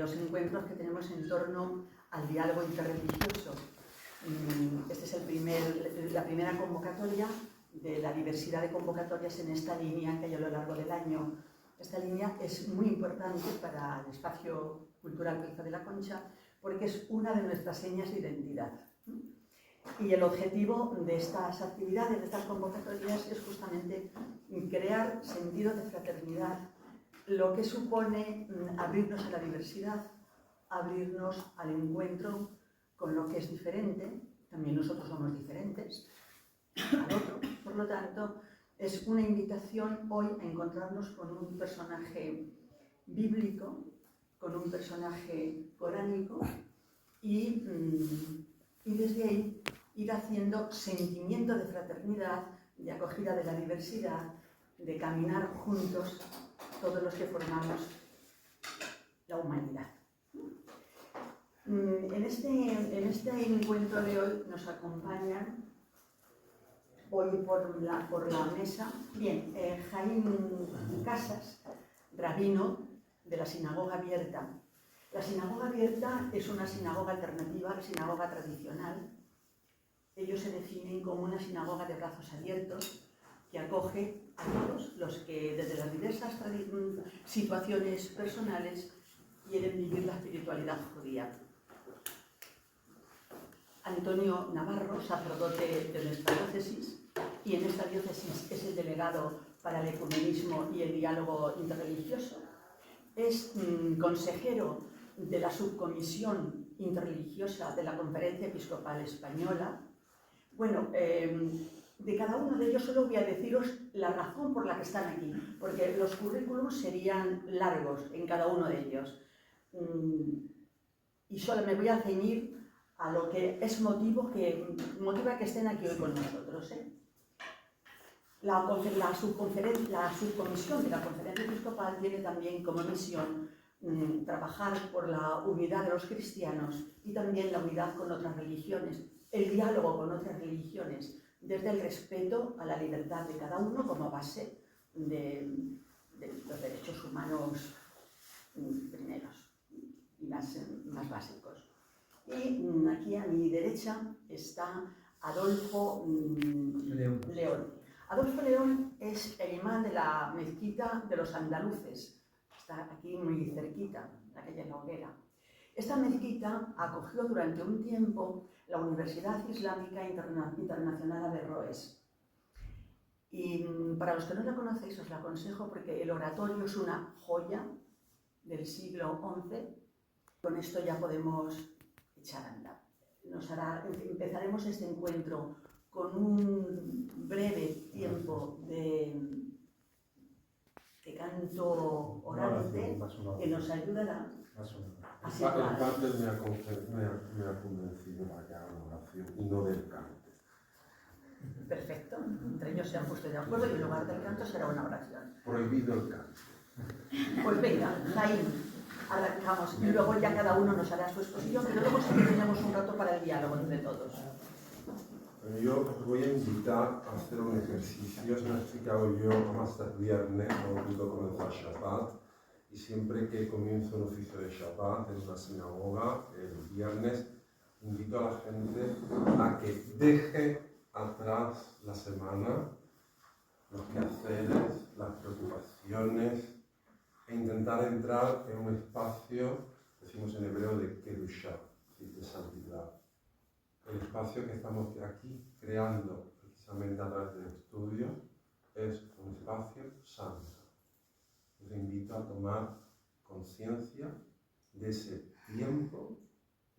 los encuentros que tenemos en torno al diálogo interreligioso. Esta es la primera convocatoria de la diversidad de convocatorias en esta línea que hay a lo largo del año. Esta línea es muy importante para el espacio cultural Calzá de la Concha porque es una de nuestras señas de identidad. Y el objetivo de estas actividades, de estas convocatorias, es justamente crear sentido de fraternidad, lo que supone abrirnos a la diversidad, abrirnos al encuentro con lo que es diferente, también nosotros somos diferentes al otro. Por lo tanto, es una invitación hoy a encontrarnos con un personaje bíblico, con un personaje coránico y desde ahí ir haciendo sentimiento de fraternidad, de acogida de la diversidad, de caminar juntos todos los que formamos la humanidad. En este encuentro de hoy nos acompañan hoy por la mesa, Jaime Casas, rabino de la Sinagoga Abierta. La Sinagoga Abierta es una sinagoga alternativa a la sinagoga tradicional. Ellos se definen como una sinagoga de brazos abiertos que acoge a todos los que desde las diversas situaciones personales quieren vivir la espiritualidad judía. Antonio Navarro, sacerdote de nuestra diócesis, y en esta diócesis es el delegado para el ecumenismo y el diálogo interreligioso. Es consejero de la subcomisión interreligiosa de la Conferencia Episcopal Española. Bueno, de cada uno de ellos solo voy a deciros la razón por la que están aquí, porque los currículums serían largos en cada uno de ellos. Y solo me voy a ceñir a lo que es motiva que estén aquí hoy con nosotros. La subcomisión de la Conferencia Episcopal tiene también como misión trabajar por la unidad de los cristianos y también la unidad con otras religiones, el diálogo con otras religiones, desde el respeto a la libertad de cada uno como base de los derechos humanos primeros y más básicos. Y aquí a mi derecha está Adolfo León. Adolfo León es el imán de la mezquita de los andaluces. Está aquí muy cerquita, en la calle La Hoguera. Esta mezquita acogió durante un tiempo la Universidad Islámica Internacional Averroes. Y para los que no la conocéis os la aconsejo porque el oratorio es una joya del siglo XI. Con esto ya podemos echar a andar. Empezaremos este encuentro con un breve tiempo de canto orante que nos ayudará a situar. El cante me ha convencido para que haga una oración y no del cante. Perfecto. Entre ellos se han puesto de acuerdo y en lugar del canto será una oración. Prohibido el cante. Pues venga, Jaime, arrancamos y luego ya cada uno nos hará su exposición, pero luego sí que tenemos un rato para el diálogo entre todos. Yo os voy a invitar a hacer un ejercicio, es una cosa que hago yo hasta el viernes, cuando comenzar Shabbat, y siempre que comienzo un oficio de Shabbat en una sinagoga, el viernes, invito a la gente a que deje atrás la semana, los quehaceres, las preocupaciones, e intentar entrar en un espacio, decimos en hebreo, de Kedushá, de santidad. El espacio que estamos aquí creando precisamente a través del estudio es un espacio santo. Os invito a tomar conciencia de ese tiempo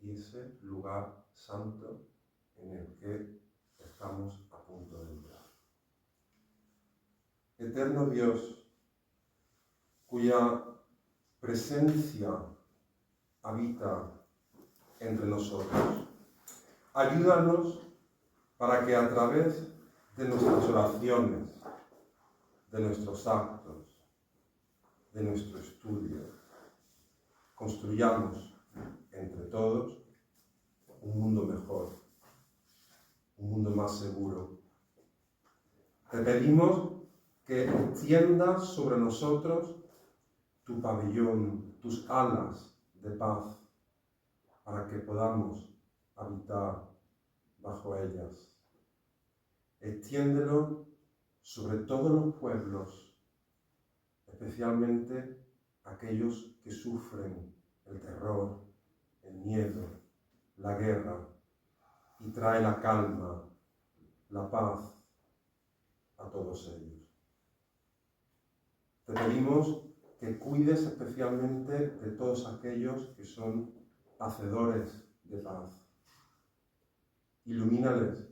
y ese lugar santo en el que estamos a punto de entrar. Eterno Dios, cuya presencia habita entre nosotros, ayúdanos para que a través de nuestras oraciones, de nuestros actos, de nuestro estudio, construyamos entre todos un mundo mejor, un mundo más seguro. Te pedimos que extiendas sobre nosotros tu pabellón, tus alas de paz, para que podamos habitar bajo ellas. Extiéndelo sobre todos los pueblos, especialmente aquellos que sufren el terror, el miedo, la guerra, y trae la calma, la paz a todos ellos. Te pedimos que cuides especialmente de todos aquellos que son hacedores de paz. Ilumínales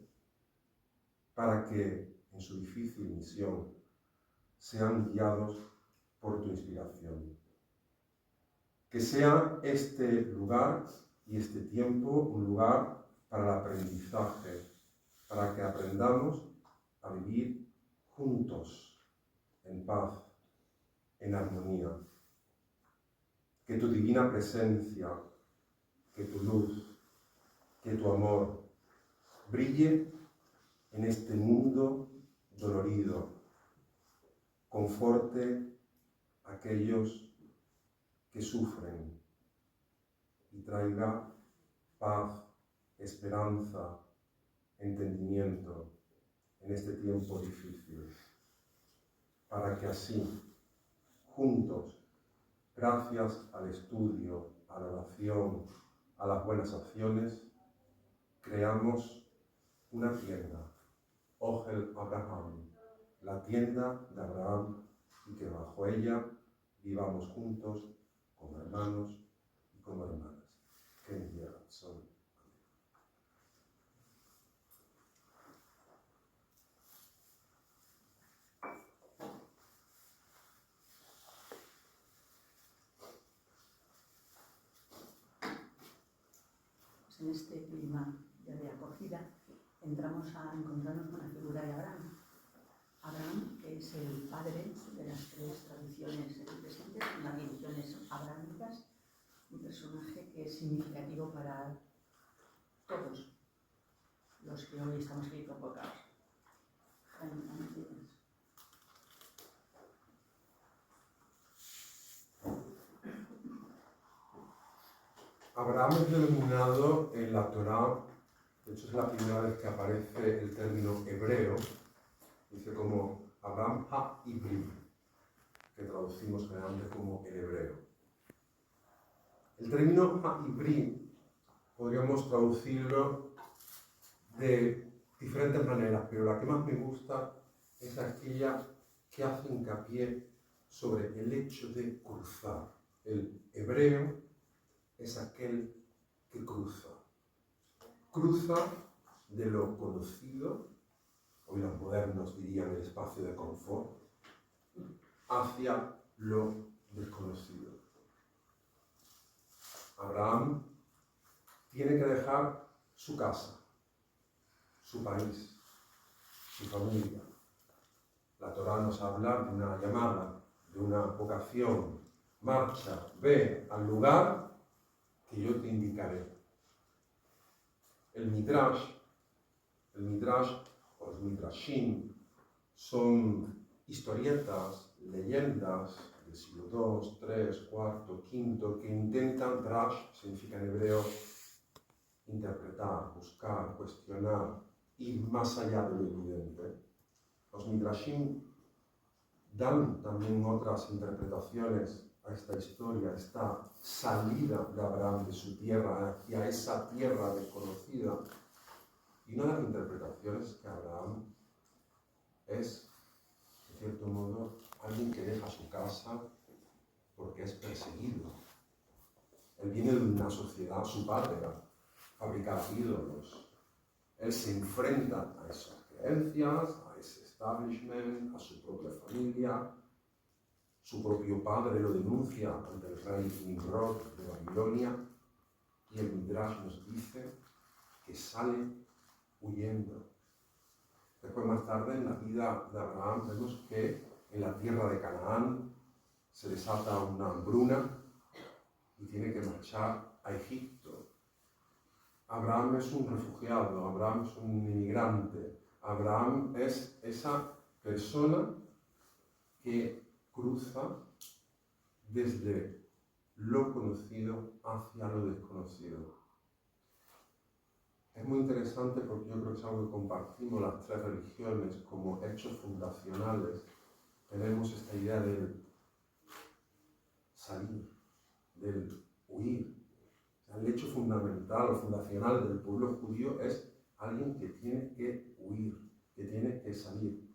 para que en su difícil misión sean guiados por tu inspiración. Que sea este lugar y este tiempo un lugar para el aprendizaje, para que aprendamos a vivir juntos, en paz, en armonía. Que tu divina presencia, que tu luz, que tu amor brille en este mundo dolorido, conforte a aquellos que sufren y traiga paz, esperanza, entendimiento en este tiempo difícil, para que así, juntos, gracias al estudio, a la oración, a las buenas acciones, creamos una tienda, Ohel Abraham, la tienda de Abraham, y que bajo ella vivamos juntos como hermanos y como hermanas. Que en tierra son. Pues en este clima ya de acogida entramos a encontrarnos con la figura de Abraham. Abraham, que es el padre de las tres tradiciones presentes en las religiones abrahámicas, un personaje que es significativo para todos los que hoy estamos aquí convocados. Abraham es denominado en la Torá, de hecho es la primera vez que aparece el término hebreo, dice como Abraham ha-Ibri, que traducimos generalmente como el hebreo. El término ha-Ibri podríamos traducirlo de diferentes maneras, pero la que más me gusta es aquella que hace hincapié sobre el hecho de cruzar. El hebreo es aquel que cruza. Cruza de lo conocido, hoy los modernos dirían el espacio de confort, hacia lo desconocido. Abraham tiene que dejar su casa, su país, su familia. La Torá nos habla de una llamada, de una vocación. Marcha, ve al lugar que yo te indicaré. El Midrash o los Midrashim son historietas, leyendas del siglo II, III, IV, V, que intentan, drash significa en hebreo, interpretar, buscar, cuestionar, ir más allá de lo evidente. Los Midrashim dan también otras interpretaciones a esta historia, a esta salida de Abraham de su tierra hacia esa tierra desconocida. Y una de las interpretaciones es que Abraham es, de cierto modo, alguien que deja su casa porque es perseguido. Él viene de una sociedad, su padre fabricaba ídolos. Él se enfrenta a esas creencias, a ese establishment, a su propia familia. Su propio padre lo denuncia ante el rey Nimrod de Babilonia, y el Midrash nos dice que sale huyendo. Después, más tarde, en la vida de Abraham, vemos que en la tierra de Canaán se desata una hambruna y tiene que marchar a Egipto. Abraham es un refugiado, Abraham es un inmigrante, Abraham es esa persona que cruza desde lo conocido hacia lo desconocido. Es muy interesante porque yo creo que es algo que compartimos las tres religiones como hechos fundacionales. Tenemos esta idea del salir, del huir. O sea, el hecho fundamental o fundacional del pueblo judío es alguien que tiene que huir, que tiene que salir.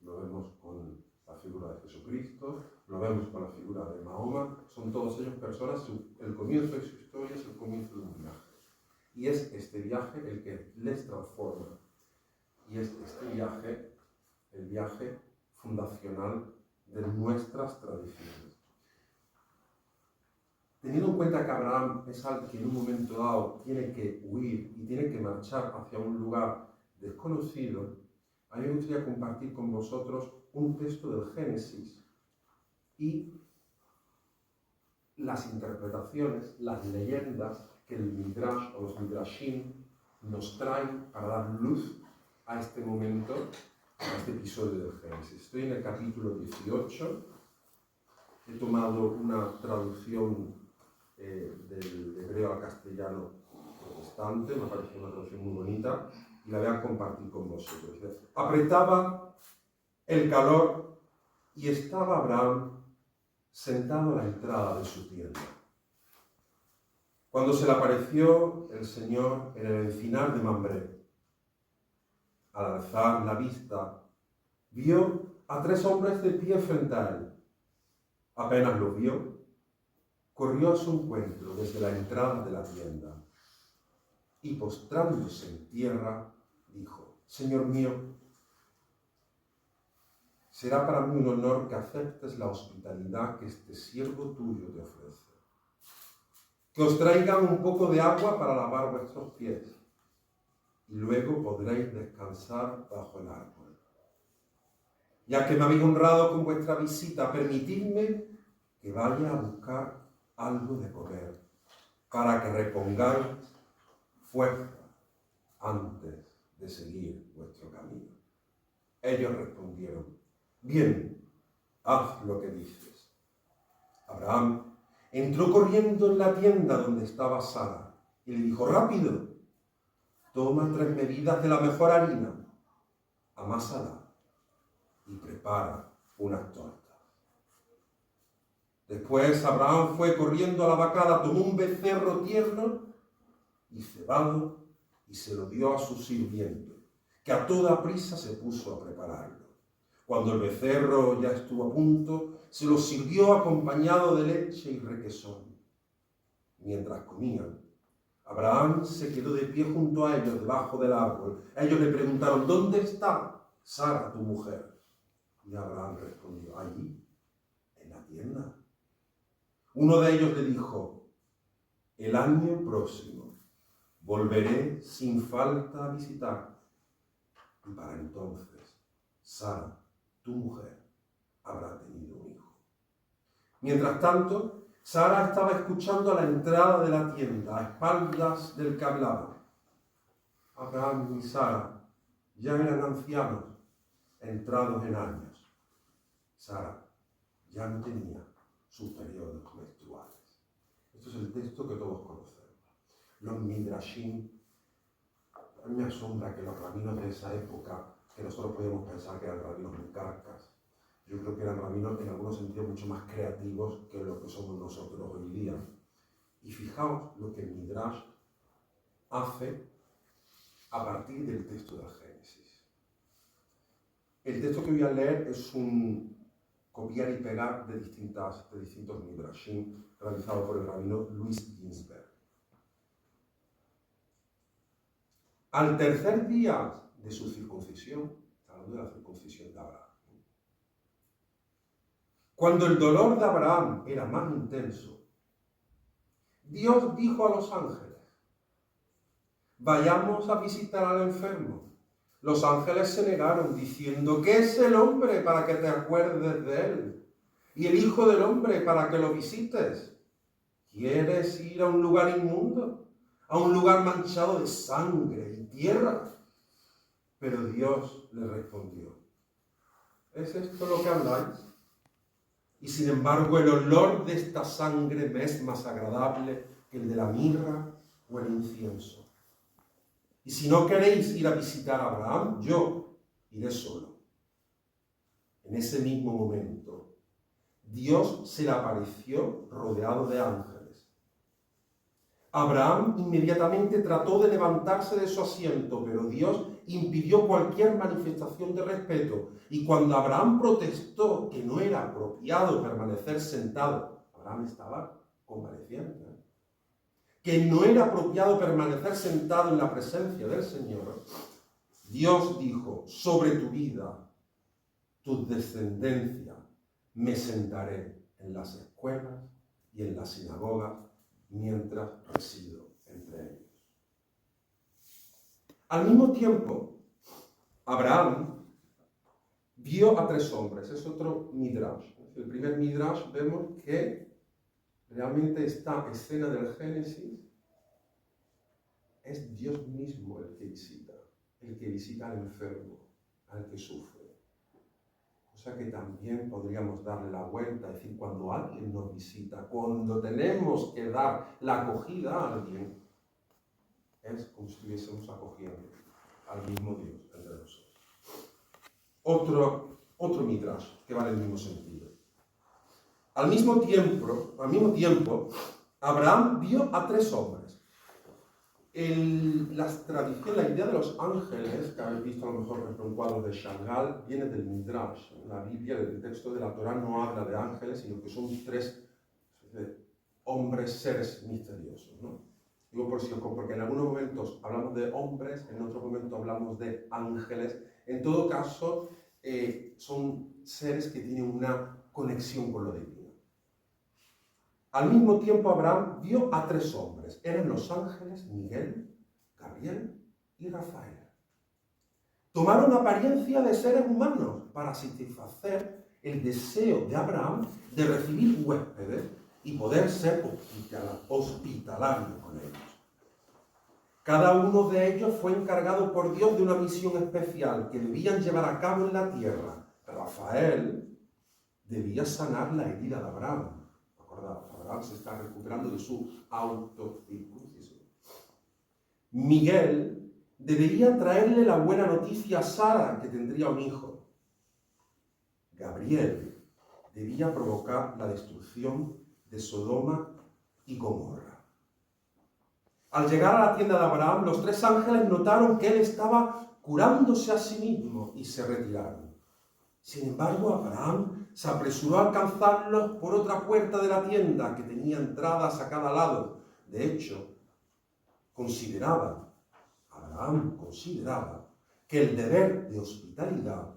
Lo vemos con la figura de Jesucristo, lo vemos con la figura de Mahoma. Son todos ellos personas, el comienzo de su historia es el comienzo de un viaje. Y es este viaje el que les transforma. Y es este viaje el viaje fundacional de nuestras tradiciones. Teniendo en cuenta que Abraham es alguien que en un momento dado tiene que huir y tiene que marchar hacia un lugar desconocido, a mí me gustaría compartir con vosotros un texto del Génesis y las interpretaciones, las leyendas que el Midrash o los Midrashim nos traen para dar luz a este momento, a este episodio del Génesis. Estoy en el capítulo 18, he tomado una traducción del hebreo al castellano protestante, me parece una traducción muy bonita, y la voy a compartir con vosotros. Apretaba el calor y estaba Abraham sentado a la entrada de su tienda, cuando se le apareció el Señor en el encinar de Mambré. Al alzar la vista, vio a 3 hombres de pie frente a él. Apenas los vio, corrió a su encuentro desde la entrada de la tienda y, postrándose en tierra, dijo: Señor mío, será para mí un honor que aceptes la hospitalidad que este siervo tuyo te ofrece. Que os traigan un poco de agua para lavar vuestros pies, y luego podréis descansar bajo el árbol. Ya que me habéis honrado con vuestra visita, permitidme que vaya a buscar algo de comer, para que repongáis fuerza antes de seguir vuestro camino. Ellos respondieron: bien, haz lo que dices. Abraham entró corriendo en la tienda donde estaba Sara y le dijo: rápido, toma 3 medidas de la mejor harina, amásala y prepara unas tortas. Después Abraham fue corriendo a la vacada, tomó un becerro tierno y cebado y se lo dio a su sirviente, que a toda prisa se puso a prepararlo. Cuando el becerro ya estuvo a punto, se lo sirvió acompañado de leche y requesón. Mientras comían, Abraham se quedó de pie junto a ellos debajo del árbol. Ellos le preguntaron: ¿dónde está Sara, tu mujer? Y Abraham respondió: allí, en la tienda. Uno de ellos le dijo: el año próximo volveré sin falta a visitar, y para entonces Sara, tu mujer, habrá tenido un hijo. Mientras tanto, Sara estaba escuchando a la entrada de la tienda, a espaldas del que hablaba. Abraham y Sara ya eran ancianos, entrados en años. Sara ya no tenía sus periodos menstruales. Esto es el texto que todos conocemos. Los Midrashim, a mí me asombra que los rabinos de esa época, que nosotros podíamos pensar que eran rabinos muy carcas, yo creo que eran rabinos en algunos sentidos mucho más creativos que lo que somos nosotros hoy día. Y fijaos lo que el Midrash hace a partir del texto del Génesis. El texto que voy a leer es un copiar y pegar de distintos Midrashim realizado por el rabino Luis Ginsberg. Al tercer día de su circuncisión, hablando de la circuncisión de Abraham, cuando el dolor de Abraham era más intenso, Dios dijo a los ángeles: vayamos a visitar al enfermo. Los ángeles se negaron diciendo: ¿qué es el hombre para que te acuerdes de él? Y el hijo del hombre para que lo visites. ¿Quieres ir a un lugar inmundo? ¿A un lugar manchado de sangre y tierra? Pero Dios le respondió: ¿es esto lo que habláis? Y sin embargo el olor de esta sangre me es más agradable que el de la mirra o el incienso. Y si no queréis ir a visitar a Abraham, yo iré solo. En ese mismo momento, Dios se le apareció rodeado de ángeles. Abraham inmediatamente trató de levantarse de su asiento, pero Dios impidió cualquier manifestación de respeto. Y cuando Abraham protestó que no era apropiado permanecer sentado, Abraham estaba convaleciente, que no era apropiado permanecer sentado en la presencia del Señor, Dios dijo: sobre tu vida, tu descendencia, me sentaré en las escuelas y en las sinagogas mientras resido entre ellos. Al mismo tiempo, Abraham vio a 3 hombres. Es otro midrash. En el primer midrash vemos que realmente esta escena del Génesis es Dios mismo el que visita al enfermo, al que sufre. O sea que también podríamos darle la vuelta, es decir, cuando alguien nos visita, cuando tenemos que dar la acogida a alguien, es como si estuviésemos acogiendo al mismo Dios entre nosotros. Otro midrash que va en el mismo sentido. Al mismo tiempo, Abraham vio a 3 hombres. La idea de los ángeles, que habéis visto a lo mejor en cuadros de Chagall, viene del Midrash. La Biblia, el texto de la Torá, no habla de ángeles, sino que son 3 hombres, seres misteriosos, ¿no? Digo porque en algunos momentos hablamos de hombres, en otros momentos hablamos de ángeles. En todo caso, son seres que tienen una conexión con lo divino. Al mismo tiempo, Abraham vio a 3 hombres. Eran los ángeles Miguel, Gabriel y Rafael. Tomaron apariencia de seres humanos para satisfacer el deseo de Abraham de recibir huéspedes y poder ser hospitalario con ellos. Cada uno de ellos fue encargado por Dios de una misión especial que debían llevar a cabo en la tierra. Rafael debía sanar la herida de Abraham. Abraham se está recuperando de su autocircuncisión. Miguel debería traerle la buena noticia a Sara, que tendría un hijo. Gabriel debía provocar la destrucción de Sodoma y Gomorra. Al llegar a la tienda de Abraham, los 3 ángeles notaron que él estaba curándose a sí mismo y se retiraron. Sin embargo, Abraham se apresuró a alcanzarlos por otra puerta de la tienda que tenía entradas a cada lado. De hecho, Abraham consideraba que el deber de hospitalidad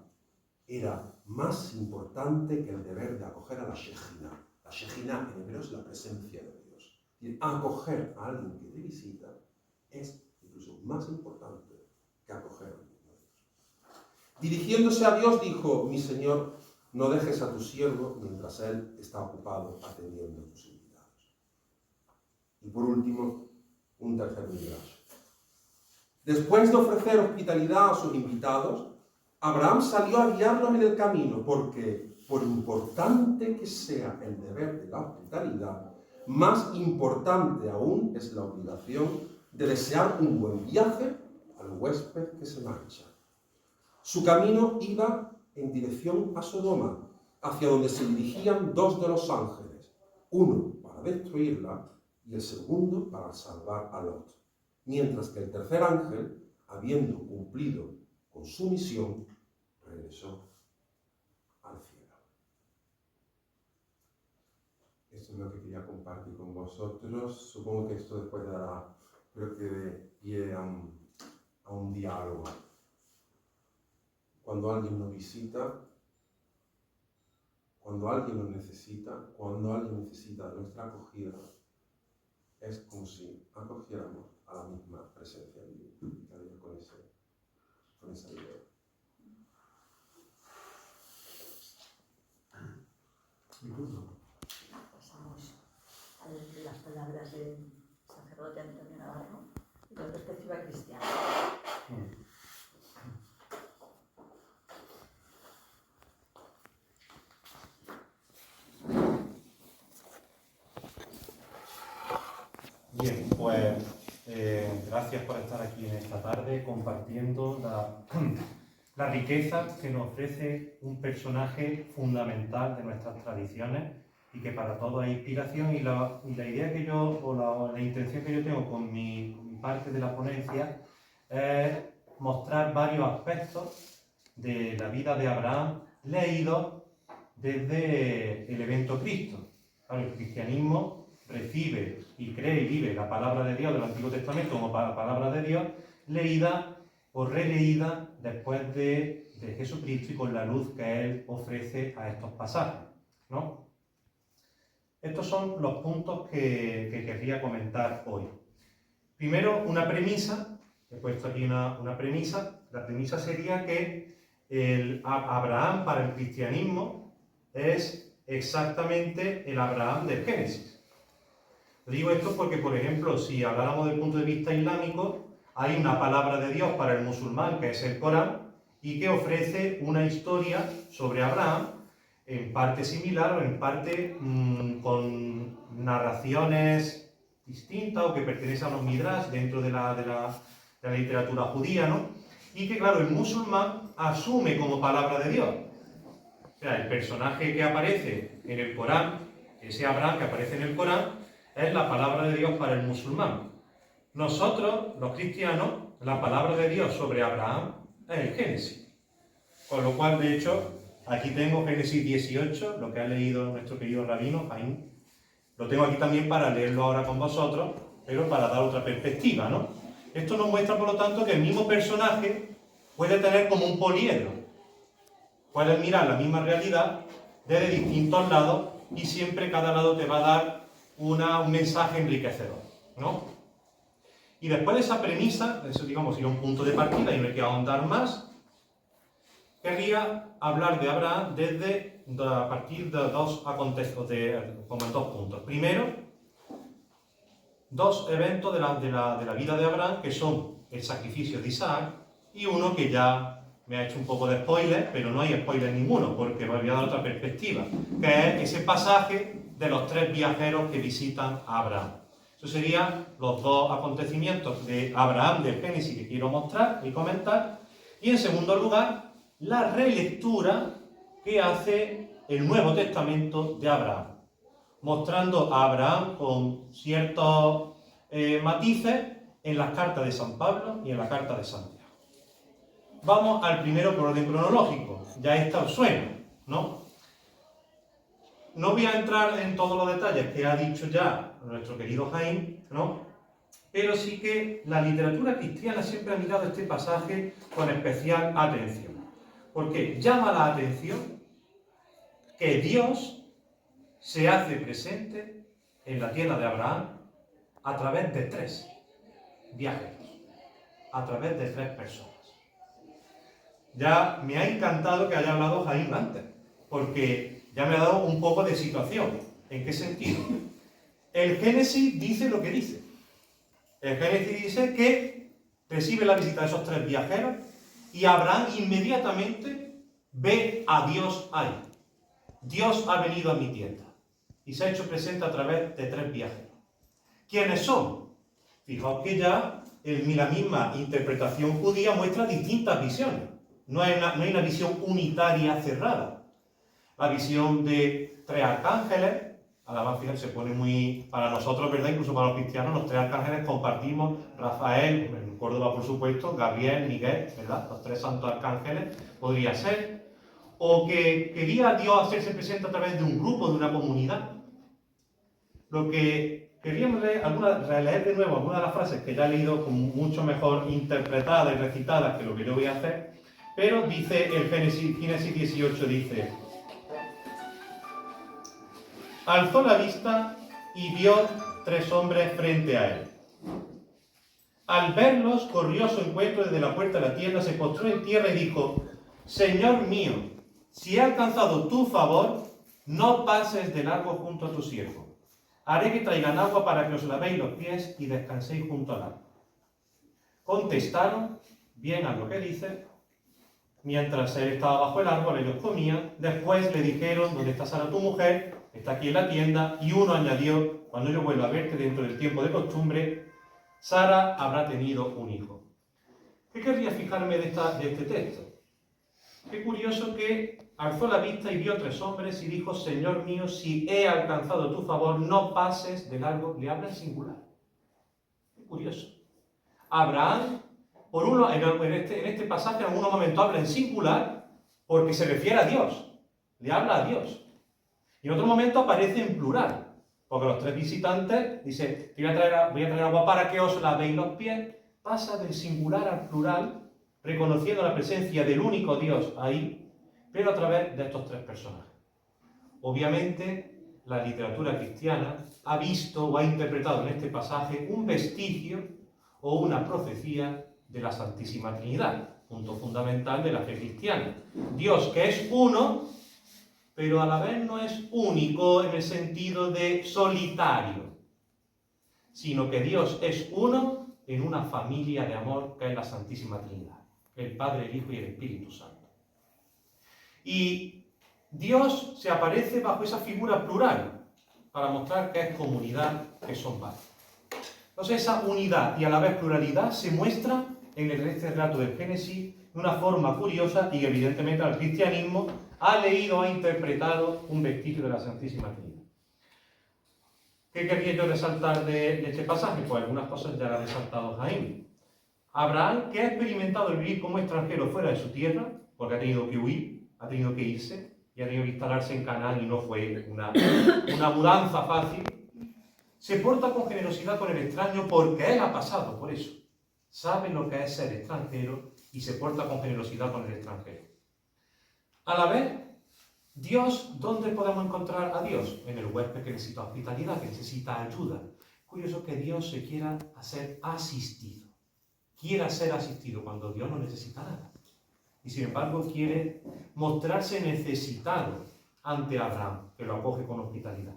era más importante que el deber de acoger a la Shejina. La Shejina en hebreo es la presencia de Dios. Y acoger a alguien que te visita es incluso más importante que acoger a alguien. Dirigiéndose a Dios dijo: mi Señor, no dejes a tu siervo mientras él está ocupado atendiendo a tus invitados. Y por último, un tercer midrash. Después de ofrecer hospitalidad a sus invitados, Abraham salió a guiarlos en el camino, porque por importante que sea el deber de la hospitalidad, más importante aún es la obligación de desear un buen viaje al huésped que se marcha. Su camino iba en dirección a Sodoma, hacia donde se dirigían 2 de los ángeles, uno para destruirla y el segundo para salvar a Lot, mientras que el tercer ángel, habiendo cumplido con su misión, regresó al cielo. Esto es lo que quería compartir con vosotros. Supongo que esto después dará, creo que de pie a un diálogo. Cuando alguien nos visita, cuando alguien nos necesita, cuando alguien necesita de nuestra acogida, es como si acogiéramos a la misma presencia divina, con esa idea. Pasamos a las palabras del sacerdote Antonio Navarro y de la perspectiva cristiana. Bien, pues gracias por estar aquí en esta tarde compartiendo la riqueza que nos ofrece un personaje fundamental de nuestras tradiciones y que para todo es inspiración, y la idea que yo, o la intención que yo tengo con mi parte de la ponencia es mostrar varios aspectos de la vida de Abraham leídos desde el evento Cristo. Claro, el cristianismo recibe y cree y vive la palabra de Dios del Antiguo Testamento como palabra de Dios, leída o releída después de Jesucristo y con la luz que Él ofrece a estos pasajes, ¿no? Estos son los puntos que querría comentar hoy. Primero, una premisa. He puesto aquí una premisa. La premisa sería que Abraham para el cristianismo es exactamente el Abraham del Génesis. Digo esto porque, por ejemplo, si habláramos del punto de vista islámico, hay una palabra de Dios para el musulmán, que es el Corán, y que ofrece una historia sobre Abraham, en parte similar o en parte con narraciones distintas o que pertenecen a los midrash dentro de la literatura judía, ¿no? Y que, claro, el musulmán asume como palabra de Dios. O sea, el personaje que aparece en el Corán, ese Abraham que aparece en el Corán, es la palabra de Dios para el musulmán. Nosotros, los cristianos, la palabra de Dios sobre Abraham es el Génesis. Con lo cual, de hecho, aquí tengo Génesis 18, lo que ha leído nuestro querido rabino, Jaime. Lo tengo aquí también para leerlo ahora con vosotros, pero para dar otra perspectiva, ¿no? Esto nos muestra, por lo tanto, que el mismo personaje puede tener como un poliedro. Puedes mirar la misma realidad desde distintos lados y siempre cada lado te va a dar un mensaje enriquecedor, ¿no? Y después de esa premisa, eso digamos sería un punto de partida y no hay que ahondar más, querría hablar de Abraham a partir de dos acontecimientos, como en dos puntos. Primero, dos eventos de la vida de Abraham, que son el sacrificio de Isaac, y uno que ya me ha hecho un poco de spoiler, pero no hay spoiler ninguno, porque me voy a dar otra perspectiva, que es ese pasaje de los 3 viajeros que visitan a Abraham. Esos serían los dos acontecimientos de Abraham del Génesis que quiero mostrar y comentar. Y en segundo lugar, la relectura que hace el Nuevo Testamento de Abraham, mostrando a Abraham con ciertos matices en las cartas de San Pablo y en la carta de Santiago. Vamos al primero por orden cronológico. Ya esta os suena, ¿no? No voy a entrar en todos los detalles que ha dicho ya nuestro querido Jaime, ¿no? Pero sí que la literatura cristiana siempre ha mirado este pasaje con especial atención. Porque llama la atención que Dios se hace presente en la tierra de Abraham a través de 3 viajeros, a través de 3 personas. Ya me ha encantado que haya hablado Jaime antes, porque ya me ha dado un poco de situación. ¿En qué sentido? El Génesis dice lo que dice. El Génesis dice que recibe la visita de esos 3 viajeros y Abraham inmediatamente ve a Dios ahí. Dios ha venido a mi tienda y se ha hecho presente a través de 3 viajeros. ¿Quiénes son? Fijaos que ya la misma interpretación judía muestra distintas visiones. No hay una visión unitaria cerrada. La visión de 3 arcángeles, además, fíjense, se pone muy, para nosotros, ¿verdad? Incluso para los cristianos, los 3 arcángeles compartimos, Rafael, en Córdoba, por supuesto, Gabriel, Miguel, ¿verdad? Los 3 santos arcángeles, podría ser. O que quería Dios hacerse presente a través de un grupo, de una comunidad. Lo que queríamos releer de nuevo algunas de las frases que ya he leído con mucho mejor interpretadas y recitadas que lo que yo voy a hacer, pero dice el Génesis 18, dice: alzó la vista y vio 3 hombres frente a él. Al verlos, corrió a su encuentro desde la puerta de la tienda, se postró en tierra y dijo: Señor mío, si he alcanzado tu favor, no pases de largo junto a tu siervo. Haré que traigan agua para que os lavéis los pies y descanséis junto al agua. Contestaron: bien a lo que dice. Mientras él estaba bajo el árbol, ellos comían. Después le dijeron: ¿dónde está Sara tu mujer? Está aquí en la tienda. Y uno añadió: cuando yo vuelva a verte dentro del tiempo de costumbre, Sara habrá tenido un hijo. ¿Qué querría fijarme de este texto? Qué curioso que alzó la vista y vio 3 hombres y dijo: Señor mío, si he alcanzado tu favor, no pases de largo. Le habla en singular. Qué curioso. Abraham, por uno, en este pasaje en algún momento habla en singular porque se refiere a Dios. Le habla a Dios. Y en otro momento aparece en plural. Porque los 3 visitantes, dice, voy a traer agua para que os lavéis los pies. Pasa del singular al plural, reconociendo la presencia del único Dios ahí, pero a través de estos 3 personajes. Obviamente, la literatura cristiana ha visto o ha interpretado en este pasaje un vestigio o una profecía de la Santísima Trinidad, punto fundamental de la fe cristiana. Dios que es uno, pero a la vez no es único en el sentido de solitario, sino que Dios es uno en una familia de amor que es la Santísima Trinidad, el Padre, el Hijo y el Espíritu Santo. Y Dios se aparece bajo esa figura plural para mostrar que es comunidad, que son padres. Entonces esa unidad y a la vez pluralidad se muestra en este relato del Génesis de una forma curiosa y evidentemente al cristianismo ha leído, ha interpretado un vestigio de la Santísima Trinidad. ¿Qué quería yo resaltar de este pasaje? Pues algunas cosas ya las ha resaltado Jaime. Abraham, que ha experimentado el vivir como extranjero fuera de su tierra, porque ha tenido que huir, ha tenido que irse, y ha tenido que instalarse en Canaán y no fue una mudanza fácil, se porta con generosidad con el extraño porque él ha pasado por eso. Sabe lo que es ser extranjero y se porta con generosidad con el extranjero. A la vez, Dios, ¿dónde podemos encontrar a Dios? En el huésped que necesita hospitalidad, que necesita ayuda. Curioso que Dios se quiera hacer asistido. Quiera ser asistido cuando Dios no necesita nada. Y sin embargo quiere mostrarse necesitado ante Abraham, que lo acoge con hospitalidad.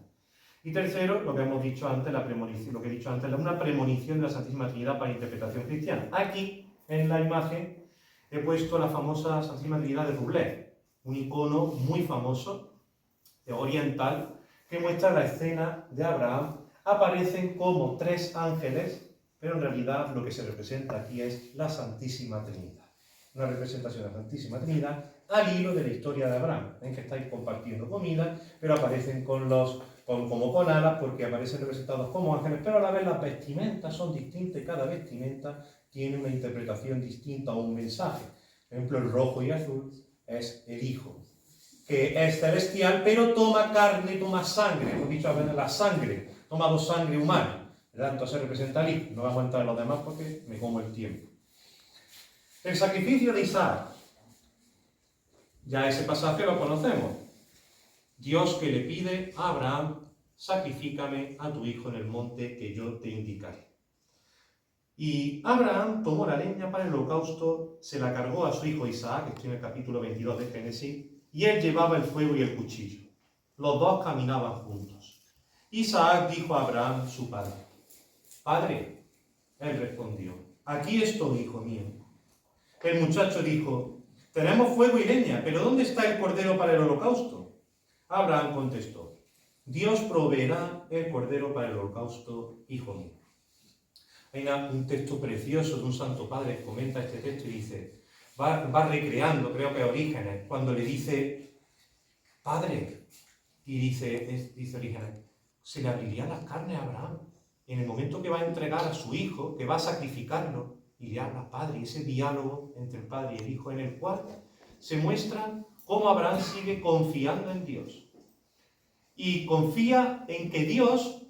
Y tercero, lo que hemos dicho antes, una premonición de la Santísima Trinidad para interpretación cristiana. Aquí, en la imagen, he puesto la famosa Santísima Trinidad de Rublev, un icono muy famoso, oriental, que muestra la escena de Abraham. Aparecen como 3 ángeles, pero en realidad lo que se representa aquí es la Santísima Trinidad. Una representación de la Santísima Trinidad al hilo de la historia de Abraham, en que estáis compartiendo comida, pero aparecen como con alas, porque aparecen representados como ángeles, pero a la vez las vestimentas son distintas y cada vestimenta tiene una interpretación distinta o un mensaje. Por ejemplo, el rojo y azul es el Hijo, que es celestial, pero toma carne, toma sangre. Hemos dicho a veces la sangre, ha tomado sangre humana. Entonces representa al Hijo. No vamos a entrar en los demás porque me como el tiempo. El sacrificio de Isaac. Ya ese pasaje lo conocemos. Dios que le pide a Abraham: sacrifícame a tu hijo en el monte que yo te indicaré. Y Abraham tomó la leña para el holocausto, se la cargó a su hijo Isaac, que estoy en el capítulo 22 de Génesis, y él llevaba el fuego y el cuchillo. Los 2 caminaban juntos. Isaac dijo a Abraham, su padre: Padre. Él respondió: Aquí estoy, hijo mío. El muchacho dijo: Tenemos fuego y leña, pero ¿dónde está el cordero para el holocausto? Abraham contestó: Dios proveerá el cordero para el holocausto, hijo mío. Hay un texto precioso de un santo padre que comenta este texto y dice, va recreando, creo que Orígenes, cuando le dice: Padre, y dice Orígenes, se le abrirían las carnes a Abraham en el momento que va a entregar a su hijo, que va a sacrificarlo, y le habla Padre, y ese diálogo entre el Padre y el Hijo en el cual se muestra cómo Abraham sigue confiando en Dios. Y confía en que Dios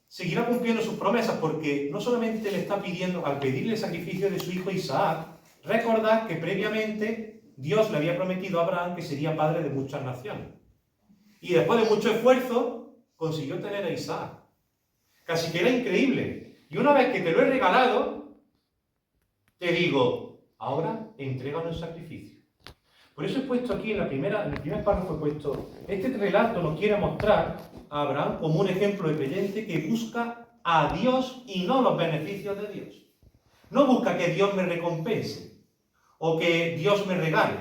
seguirá cumpliendo sus promesas, porque no solamente le está pidiendo, al pedirle el sacrificio de su hijo Isaac, recordad que previamente Dios le había prometido a Abraham que sería padre de muchas naciones. Y después de mucho esfuerzo, consiguió tener a Isaac. Casi que era increíble. Y una vez que te lo he regalado, te digo, ahora entrégame el sacrificio. Por eso he puesto aquí en el primer párrafo he puesto, este relato nos quiere mostrar a Abraham como un ejemplo de creyente que busca a Dios y no los beneficios de Dios. No busca que Dios me recompense o que Dios me regale,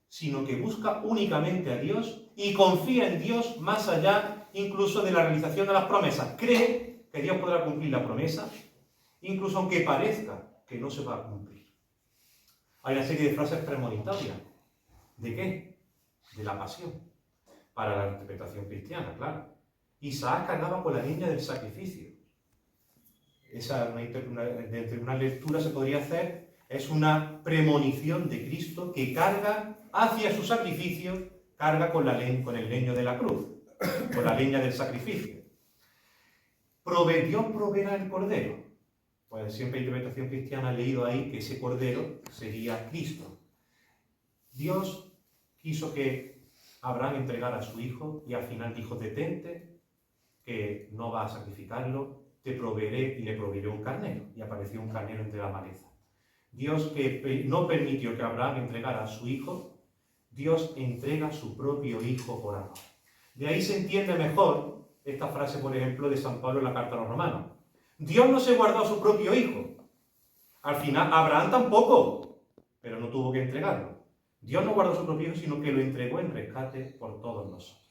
sino que busca únicamente a Dios y confía en Dios más allá incluso de la realización de las promesas. Cree que Dios podrá cumplir la promesa, incluso aunque parezca que no se va a cumplir. Hay una serie de frases premonitorias. ¿De qué? De la pasión. Para la interpretación cristiana, claro. Isaac cargaba con la leña del sacrificio. Entre una lectura se podría hacer, es una premonición de Cristo que carga hacia su sacrificio, carga con el leño de la cruz, con la leña del sacrificio. Dios proveerá el cordero. Pues siempre en interpretación cristiana ha leído ahí que ese cordero sería Cristo. Dios quiso que Abraham entregara a su hijo y al final dijo: detente, que no va a sacrificarlo, te proveeré, y le proveeré un carnero. Y apareció un carnero entre la maleza. Dios, que no permitió que Abraham entregara a su hijo, Dios entrega a su propio hijo por amor. De ahí se entiende mejor esta frase, por ejemplo, de San Pablo en la carta a los romanos. Dios no se guardó a su propio hijo. Al final, Abraham tampoco, pero no tuvo que entregarlo. Dios no guardó a su propio hijo, sino que lo entregó en rescate por todos nosotros.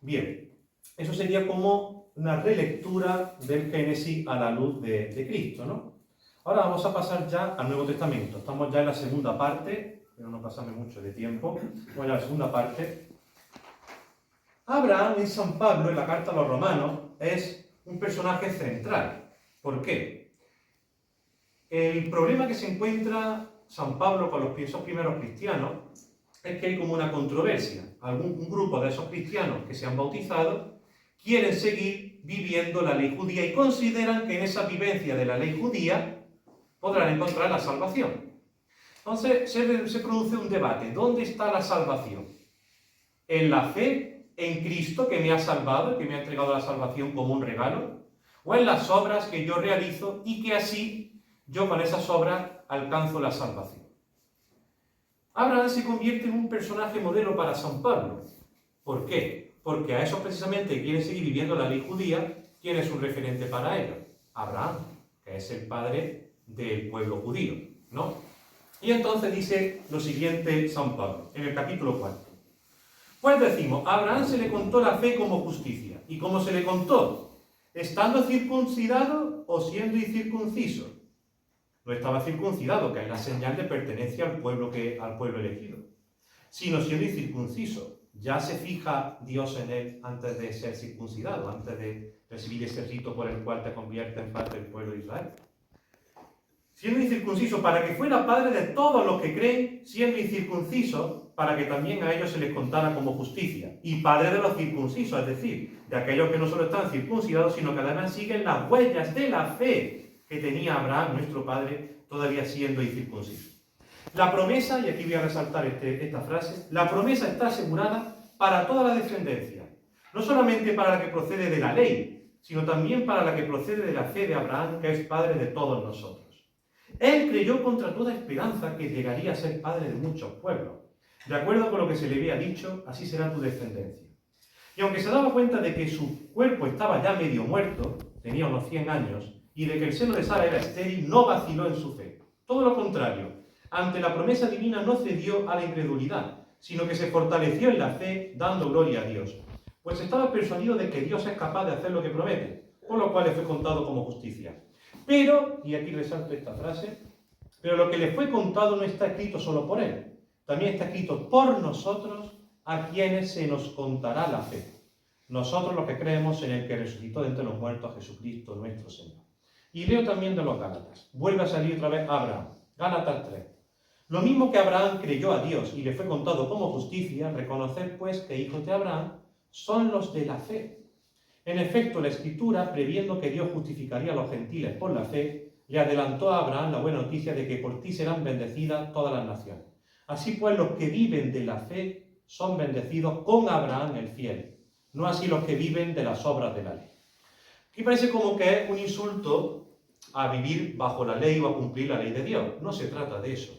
Bien, eso sería como una relectura del Génesis a la luz de Cristo, ¿no? Ahora vamos a pasar ya al Nuevo Testamento. Estamos ya en la segunda parte, pero no pasamos mucho de tiempo. Bueno, la segunda parte. Abraham en San Pablo, en la carta a los romanos, es un personaje central. ¿Por qué? El problema que se encuentra San Pablo con esos primeros cristianos es que hay como una controversia. Un grupo de esos cristianos que se han bautizado quieren seguir viviendo la ley judía y consideran que en esa vivencia de la ley judía podrán encontrar la salvación. Entonces se produce un debate. ¿Dónde está la salvación? ¿En la fe en Cristo que me ha salvado, que me ha entregado la salvación como un regalo? ¿O en las obras que yo realizo y que así yo con esas obras alcanzo la salvación? Abraham se convierte en un personaje modelo para San Pablo. ¿Por qué? Porque a esos precisamente que quieren seguir viviendo la ley judía, ¿quién es un referente para ellos? Abraham, que es el padre del pueblo judío, ¿no? Y entonces dice lo siguiente San Pablo, en el capítulo 4. Pues decimos, a Abraham se le contó la fe como justicia. ¿Y cómo se le contó? ¿Estando circuncidado o siendo incircunciso? No estaba circuncidado, que es la señal de pertenencia al pueblo elegido, sino siendo incircunciso. Ya se fija Dios en él antes de ser circuncidado, antes de recibir ese rito por el cual te convierte en parte del pueblo de Israel. Siendo incircunciso, para que fuera padre de todos los que creen, siendo incircunciso, para que también a ellos se les contara como justicia. Y padre de los circuncisos, es decir, de aquellos que no solo están circuncidados, sino que además siguen las huellas de la fe que tenía Abraham, nuestro padre, todavía siendo incircunciso. La promesa, y aquí voy a resaltar esta frase, la promesa está asegurada para toda la descendencia, no solamente para la que procede de la ley, sino también para la que procede de la fe de Abraham, que es padre de todos nosotros. Él creyó contra toda esperanza que llegaría a ser padre de muchos pueblos. De acuerdo con lo que se le había dicho, así será tu descendencia. Y aunque se daba cuenta de que su cuerpo estaba ya medio muerto, tenía unos 100 años, y de que el seno de Sara era estéril, no vaciló en su fe. Todo lo contrario, ante la promesa divina no cedió a la incredulidad, sino que se fortaleció en la fe, dando gloria a Dios. Pues estaba persuadido de que Dios es capaz de hacer lo que promete, por lo cual le fue contado como justicia. Pero, y aquí resalto esta frase, pero lo que le fue contado no está escrito solo por él, también está escrito por nosotros, a quienes se nos contará la fe. Nosotros los que creemos en el que resucitó de entre los muertos a Jesucristo nuestro Señor. Y leo también de los Gálatas. Vuelve a salir otra vez Abraham. Gálatas 3. Lo mismo que Abraham creyó a Dios y le fue contado como justicia, reconocer pues que hijos de Abraham son los de la fe. En efecto, la Escritura, previendo que Dios justificaría a los gentiles por la fe, le adelantó a Abraham la buena noticia de que por ti serán bendecidas todas las naciones. Así pues, los que viven de la fe son bendecidos con Abraham el fiel, no así los que viven de las obras de la ley. Aquí parece como que es un insulto a vivir bajo la ley o a cumplir la ley de Dios. No se trata de eso.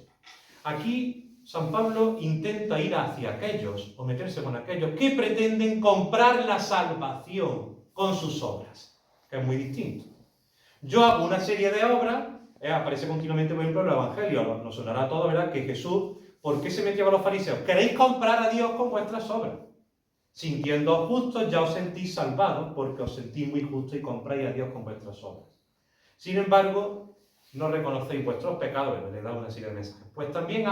Aquí San Pablo intenta ir hacia aquellos, o meterse con aquellos que pretenden comprar la salvación con sus obras, que es muy distinto. Yo hago una serie de obras, aparece continuamente, por ejemplo, en el Evangelio, nos sonará a todos, ¿verdad?, que Jesús, ¿por qué se metió con los fariseos? Queréis comprar a Dios con vuestras obras. Sintiéndoos justos, ya os sentís salvados, porque os sentís muy justos y compráis a Dios con vuestras obras. Sin embargo, no reconocéis vuestros pecados, le da una serie de mensajes. Pues también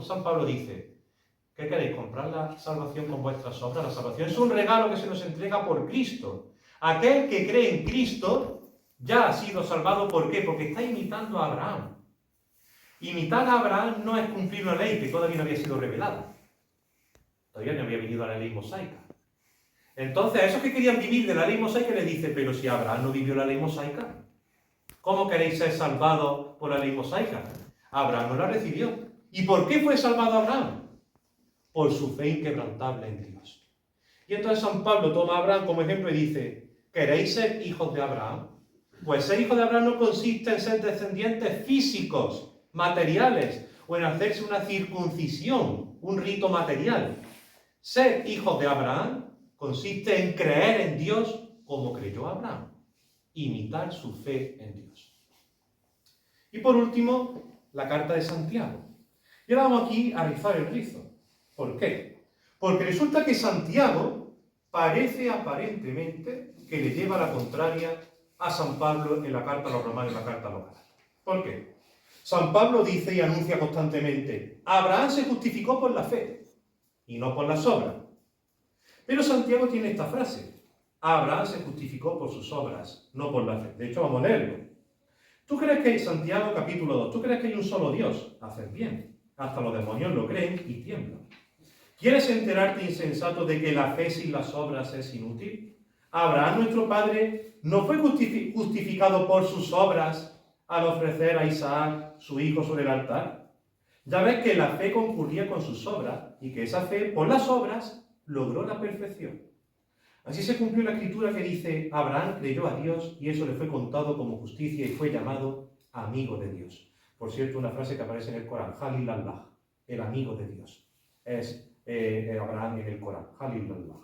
San Pablo dice, ¿qué queréis? ¿Comprar la salvación con vuestras obras? La salvación es un regalo que se nos entrega por Cristo. Aquel que cree en Cristo ya ha sido salvado. ¿Por qué? Porque está imitando a Abraham. Imitar a Abraham no es cumplir una ley que todavía no había sido revelada. Todavía no había venido la ley mosaica. Entonces, a esos que querían vivir de la ley mosaica les dice, pero si Abraham no vivió la ley mosaica, ¿cómo queréis ser salvados por la ley mosaica? Abraham no la recibió. ¿Y por qué fue salvado Abraham? Por su fe inquebrantable en Dios. Y entonces San Pablo toma a Abraham como ejemplo y dice, ¿queréis ser hijos de Abraham? Pues ser hijo de Abraham no consiste en ser descendientes físicos, materiales, o en hacerse una circuncisión, un rito material. Ser hijos de Abraham consiste en creer en Dios como creyó Abraham, imitar su fe en Dios. Y por último, la carta de Santiago. Y ahora vamos aquí a rizar el rizo. ¿Por qué? Porque resulta que Santiago parece aparentemente que le lleva la contraria a San Pablo en la carta a los romanos y en la carta a los gálatas. ¿Por qué? San Pablo dice y anuncia constantemente, Abraham se justificó por la fe y no por las obras. Pero Santiago tiene esta frase, Abraham se justificó por sus obras, no por la fe. De hecho, vamos a leerlo. ¿Tú crees que, Santiago capítulo 2, tú crees que hay un solo Dios? Haces bien. Hasta los demonios lo creen y tiemblan. ¿Quieres enterarte, insensato, de que la fe sin las obras es inútil? Abraham, nuestro padre, no fue justificado por sus obras al ofrecer a Isaac, su hijo, sobre el altar. Ya ves que la fe concurría con sus obras y que esa fe, por las obras, logró la perfección. Así se cumplió la escritura que dice, Abraham creyó a Dios y eso le fue contado como justicia y fue llamado amigo de Dios. Por cierto, una frase que aparece en el Corán, Halilallah, el amigo de Dios. Es Abraham en el Corán, Halilallah.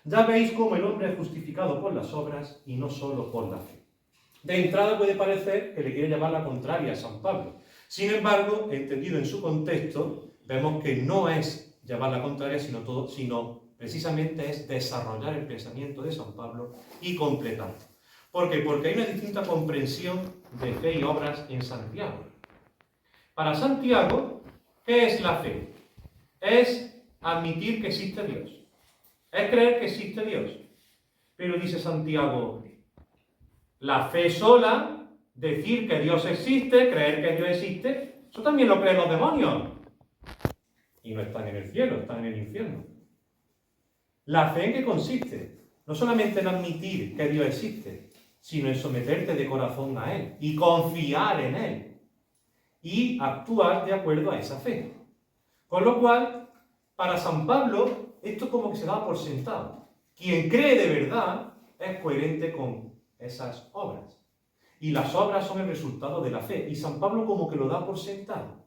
Ya veis cómo el hombre es justificado por las obras y no solo por la fe. De entrada puede parecer que le quiere llamar la contraria a San Pablo. Sin embargo, entendido en su contexto, vemos que no es llamar la contraria, sino precisamente es desarrollar el pensamiento de San Pablo y completarlo. ¿Por qué? Porque hay una distinta comprensión de fe y obras en Santiago. Para Santiago, ¿qué es la fe? Es admitir que existe Dios. Es creer que existe Dios. Pero dice Santiago, la fe sola, decir que Dios existe, creer que Dios existe, eso también lo creen los demonios. Y no están en el cielo, están en el infierno. ¿La fe en qué consiste? No solamente en admitir que Dios existe, sino en someterte de corazón a Él y confiar en Él y actuar de acuerdo a esa fe. Con lo cual, para San Pablo, esto como que se da por sentado. Quien cree de verdad es coherente con esas obras. Y las obras son el resultado de la fe. Y San Pablo como que lo da por sentado.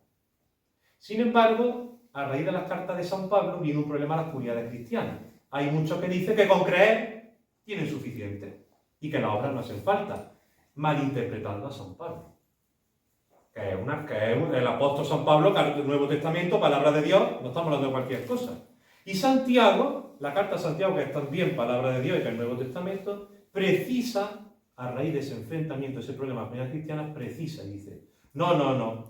Sin embargo, a raíz de las cartas de San Pablo viene un problema a las comunidades cristianas. Hay muchos que dicen que con creer tienen suficiente y que las obras no hacen falta, malinterpretando a San Pablo. Que es el apóstol San Pablo, que el Nuevo Testamento, palabra de Dios, no estamos hablando de cualquier cosa. Y Santiago, la carta de Santiago, que es también palabra de Dios y que es el Nuevo Testamento, precisa, a raíz de ese enfrentamiento, ese problema de las comunidades cristianas, precisa y dice, no.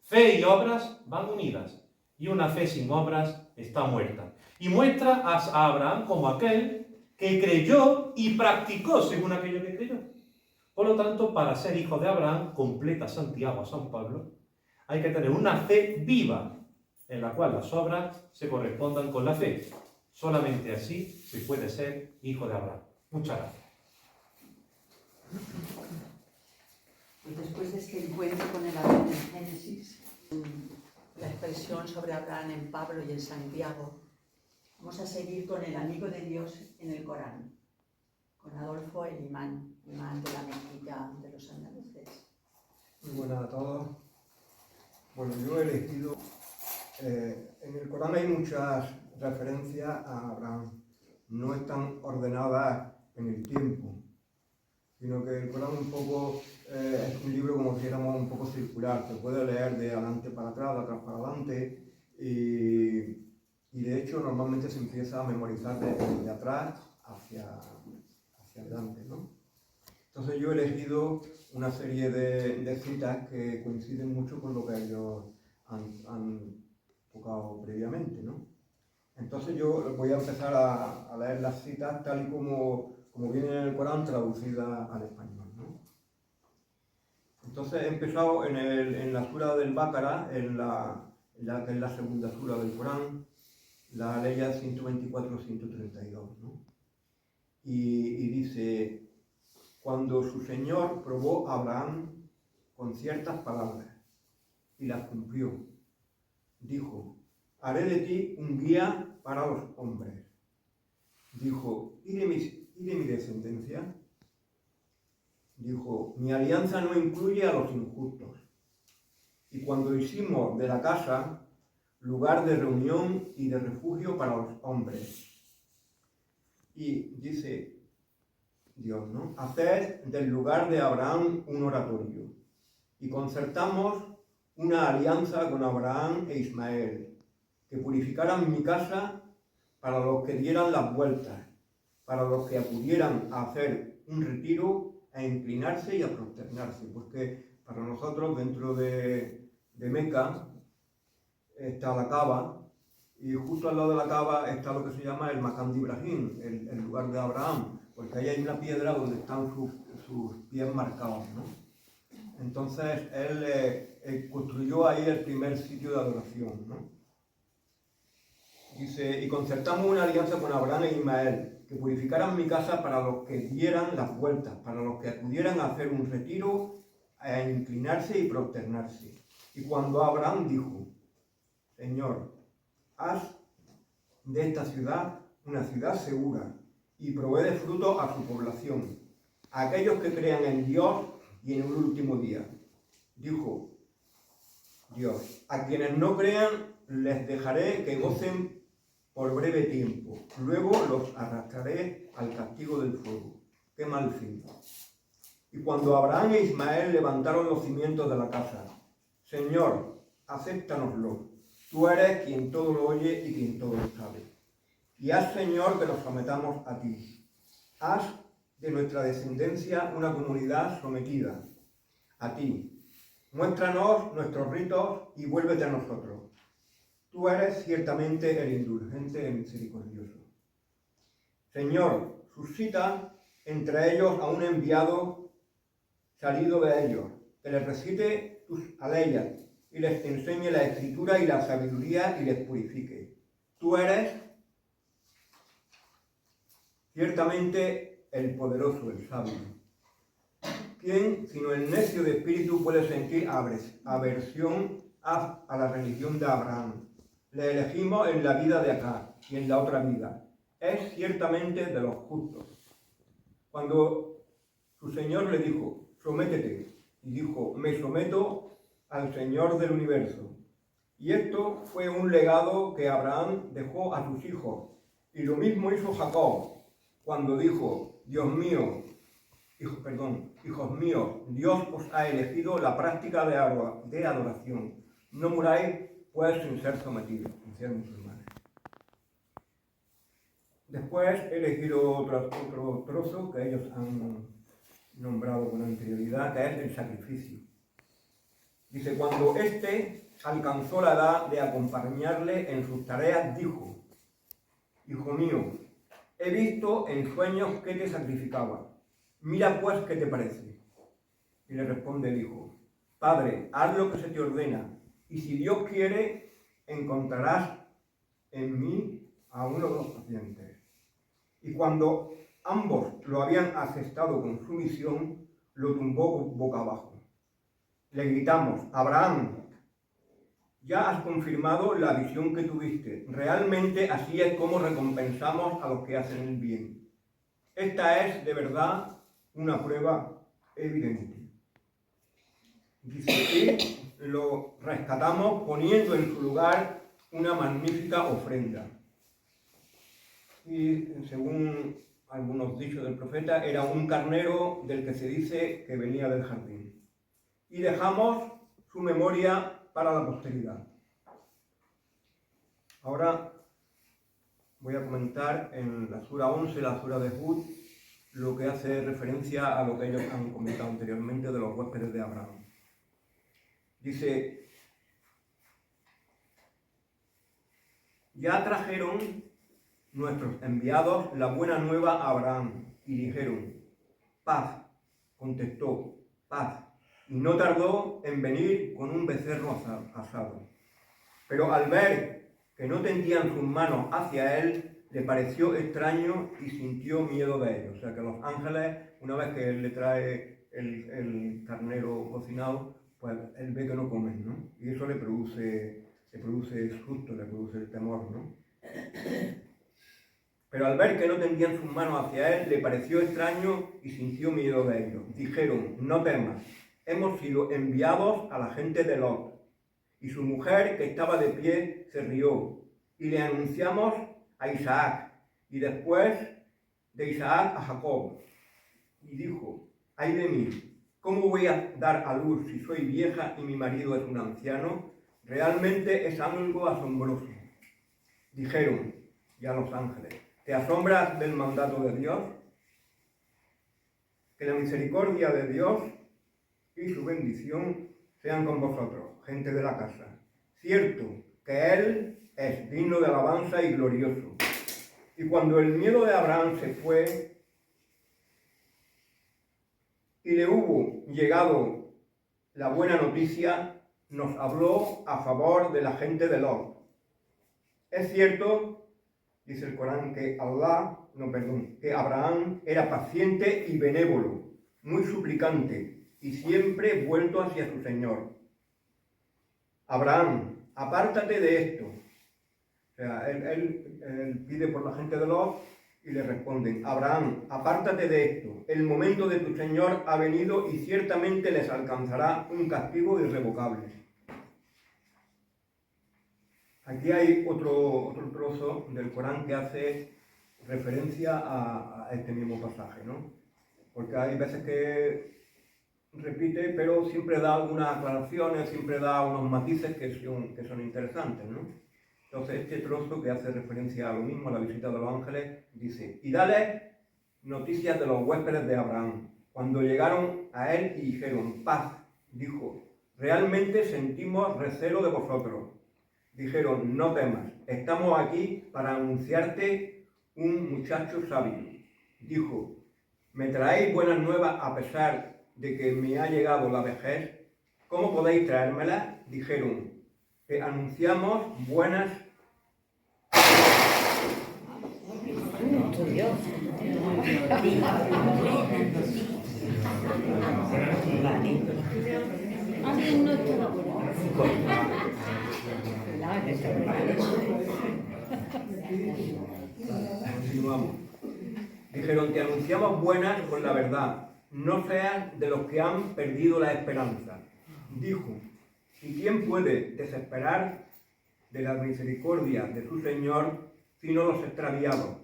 Fe y obras van unidas. Y una fe sin obras está muerta. Y muestra a Abraham como aquel que creyó y practicó según aquello que creyó. Por lo tanto, para ser hijo de Abraham, completa Santiago a San Pablo, hay que tener una fe viva en la cual las obras se correspondan con la fe. Solamente así se puede ser hijo de Abraham. Muchas gracias. Pues después de este encuentro con el Abraham en Génesis, la expresión sobre Abraham en Pablo y en Santiago, vamos a seguir con el amigo de Dios en el Corán, con Adolfo el imán de la mezquita de los andaluces. Muy buenas a todos. Bueno, yo he elegido, en el Corán hay muchas referencias a Abraham, no están ordenadas en el tiempo, sino que el Corán un poco es un libro como si dijéramos un poco circular, se puede leer de adelante para atrás, de atrás para adelante, y y de hecho normalmente se empieza a memorizar de atrás hacia adelante, ¿no? Entonces yo he elegido una serie de citas que coinciden mucho con lo que ellos han tocado previamente, ¿no? Entonces yo voy a empezar a leer las citas tal y como vienen en el Corán, traducidas al español, ¿no? Entonces he empezado en la sura del Báqara, que es la segunda sura del Corán, la ley 124-132, ¿no? Y dice: cuando su Señor probó a Abraham con ciertas palabras y las cumplió, dijo: haré de ti un guía para los hombres. Dijo: ¿y de mi descendencia? Dijo: mi alianza no incluye a los injustos. Y cuando hicimos de la casa lugar de reunión y de refugio para los hombres. Y dice Dios, ¿no? Haced del lugar de Abraham un oratorio. Y concertamos una alianza con Abraham e Ismael, que purificaran mi casa para los que dieran las vueltas, para los que acudieran a hacer un retiro, a inclinarse y a prosternarse. Porque para nosotros, dentro de Meca, está la Kaaba, y justo al lado de la Kaaba está lo que se llama el Maqam de Ibrahim, el lugar de Abraham, porque ahí hay una piedra donde están sus pies marcados, ¿no? Entonces él construyó ahí el primer sitio de adoración, ¿no? Dice: y concertamos una alianza con Abraham e Ismael, que purificaran mi casa para los que dieran las vueltas, para los que acudieran a hacer un retiro, a inclinarse y prosternarse. Y cuando Abraham dijo: Señor, haz de esta ciudad una ciudad segura y provee de fruto a su población, a aquellos que crean en Dios y en el último día. Dijo Dios: a quienes no crean les dejaré que gocen por breve tiempo, luego los arrastraré al castigo del fuego. ¡Qué mal fin! Y cuando Abraham e Ismael levantaron los cimientos de la casa: Señor, acéptanoslo. Tú eres quien todo lo oye y quien todo lo sabe. Y haz, Señor, que nos sometamos a ti. Haz de nuestra descendencia una comunidad sometida a ti. Muéstranos nuestros ritos y vuélvete a nosotros. Tú eres ciertamente el indulgente y misericordioso. Señor, suscita entre ellos a un enviado salido de ellos, que les recite tus aleyas y les enseñe la escritura y la sabiduría y les purifique. Tú eres ciertamente el poderoso, el sabio. ¿Quién, sino el necio de espíritu, puede sentir aversión a la religión de Abraham? Le elegimos en la vida de acá y en la otra vida. Es ciertamente de los justos. Cuando su Señor le dijo: sométete, y dijo: me someto al Señor del universo. Y esto fue un legado que Abraham dejó a sus hijos. Y lo mismo hizo Jacob, cuando dijo: hijos míos, Dios os ha elegido la práctica de adoración. No muráis, pues, sin ser sometidos, sin ser musulmanes. Después he elegido otro trozo que ellos han nombrado con anterioridad, que es el sacrificio. Dice: cuando éste alcanzó la edad de acompañarle en sus tareas, dijo: hijo mío, he visto en sueños que te sacrificaba. Mira pues qué te parece. Y le responde el hijo: Padre, haz lo que se te ordena, y si Dios quiere, encontrarás en mí a uno de los pacientes. Y cuando ambos lo habían aceptado con sumisión, lo tumbó boca abajo. Le gritamos: Abraham, ya has confirmado la visión que tuviste. Realmente así es como recompensamos a los que hacen el bien. Esta es de verdad una prueba evidente. Dice que lo rescatamos poniendo en su lugar una magnífica ofrenda. Y según algunos dichos del profeta, era un carnero del que se dice que venía del jardín. Y dejamos su memoria para la posteridad. Ahora voy a comentar en la sura 11, la sura de Hud, lo que hace referencia a lo que ellos han comentado anteriormente de los huéspedes de Abraham. Dice: ya trajeron nuestros enviados la buena nueva a Abraham y dijeron: paz. Contestó: paz. Y no tardó en venir con un becerro asado. Pero al ver que no tendían sus manos hacia él, le pareció extraño y sintió miedo de ellos. O sea que los ángeles, una vez que él le trae el carnero cocinado, pues él ve que no comen, ¿no? Y eso le produce susto, le produce el temor, ¿no? Pero al ver que no tendían sus manos hacia él, le pareció extraño y sintió miedo de ellos. Dijeron: no temas, hemos sido enviados a la gente de Lot. Y su mujer, que estaba de pie, se rió. Y le anunciamos a Isaac, y después de Isaac a Jacob. Y dijo: ay de mí, ¿cómo voy a dar a luz si soy vieja y mi marido es un anciano? Realmente es algo asombroso. Dijeron ya los ángeles: ¿te asombras del mandato de Dios? Que la misericordia de Dios y su bendición sean con vosotros, gente de la casa. Cierto que Él es digno de alabanza y glorioso. Y cuando el miedo de Abraham se fue y le hubo llegado la buena noticia, nos habló a favor de la gente de Lot. Es cierto, dice el Corán, que que Abraham era paciente y benévolo, muy suplicante y siempre vuelto hacia su Señor. Abraham, apártate de esto. O sea, él pide por la gente de Lot y le responden: Abraham, apártate de esto. El momento de tu Señor ha venido y ciertamente les alcanzará un castigo irrevocable. Aquí hay otro trozo del Corán que hace referencia a este mismo pasaje, ¿no? Porque hay veces que repite, pero siempre da algunas aclaraciones, siempre da unos matices que son interesantes, ¿no? Entonces, este trozo que hace referencia a lo mismo, a la visita de los ángeles, dice: y dale noticias de los huéspedes de Abraham. Cuando llegaron a él y dijeron: paz, dijo: realmente sentimos recelo de vosotros. Dijeron: no temas, estamos aquí para anunciarte un muchacho sabio. Dijo: ¿me traéis buenas nuevas a pesar de que me ha llegado la vejez? ¿Cómo podéis traérmelas? Dijeron: te anunciamos buenas. Continuamos. Dijeron: te anunciamos buenas con la verdad, no seas de los que han perdido la esperanza. Dijo: ¿y quién puede desesperar de la misericordia de su Señor sino los extraviados?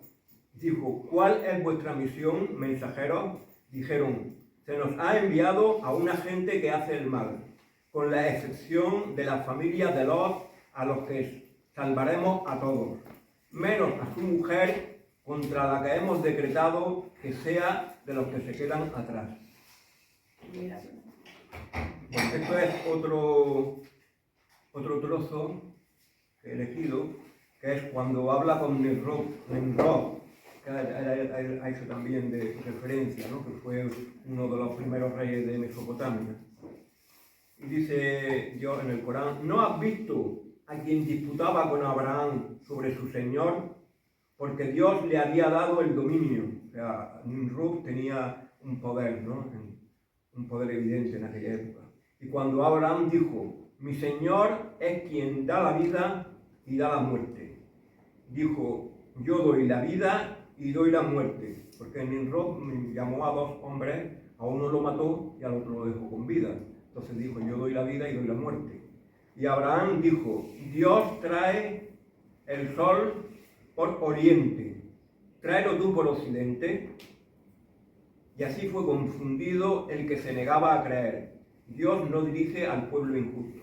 Dijo: ¿cuál es vuestra misión, mensajeros? Dijeron: se nos ha enviado a una gente que hace el mal, con la excepción de las familias de Lot, a los que salvaremos a todos, menos a su mujer, contra la que hemos decretado que sea de los que se quedan atrás. Bueno, esto es otro trozo que he elegido, que es cuando habla con Nimrod, que ha hecho también de referencia, ¿no? Que fue uno de los primeros reyes de Mesopotamia. Y dice yo en el Corán: ¿no has visto a quien disputaba con Abraham sobre su señor? Porque Dios le había dado el dominio. O sea, Nimrod tenía un poder, ¿no? Un poder evidente en aquella época. Y cuando Abraham dijo: mi Señor es quien da la vida y da la muerte, dijo: yo doy la vida y doy la muerte. Porque Nimrod llamó a dos hombres, a uno lo mató y al otro lo dejó con vida. Entonces dijo: yo doy la vida y doy la muerte. Y Abraham dijo: Dios trae el sol por oriente, tráelo tú por occidente. Y así fue confundido el que se negaba a creer. Dios no dirige al pueblo injusto.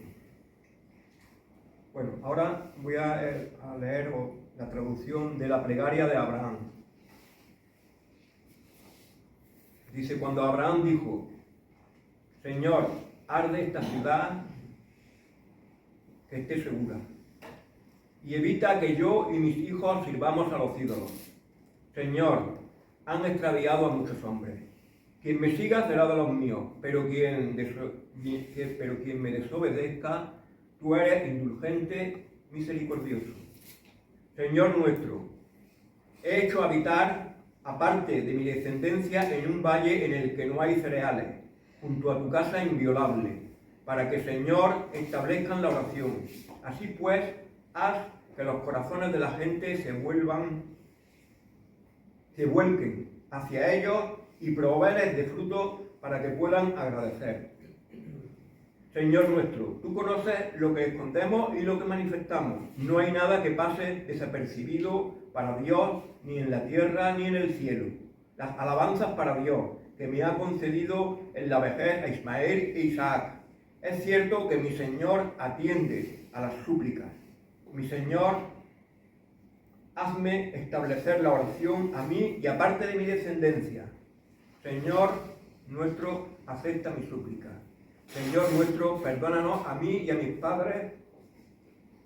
Bueno, ahora voy a leer la traducción de la plegaria de Abraham. Dice, cuando Abraham dijo, Señor, haz de esta ciudad que esté segura, y evita que yo y mis hijos sirvamos a los ídolos. Señor, han extraviado a muchos hombres. Quien me siga será de los míos, pero quien me desobedezca, tú eres indulgente, misericordioso. Señor nuestro, he hecho habitar, aparte de mi descendencia, en un valle en el que no hay cereales, junto a tu casa inviolable, para que, Señor, establezcan la oración. Así pues, haz que los corazones de la gente se vuelquen hacia ellos y proveerles de fruto para que puedan agradecer. Señor nuestro, tú conoces lo que escondemos y lo que manifestamos. No hay nada que pase desapercibido para Dios, ni en la tierra ni en el cielo. Las alabanzas para Dios, que me ha concedido en la vejez a Ismael e Isaac. Es cierto que mi Señor atiende a las súplicas. Mi Señor, hazme establecer la oración a mí y aparte de mi descendencia. Señor nuestro, acepta mi súplica. Señor nuestro, perdónanos a mí y a mis padres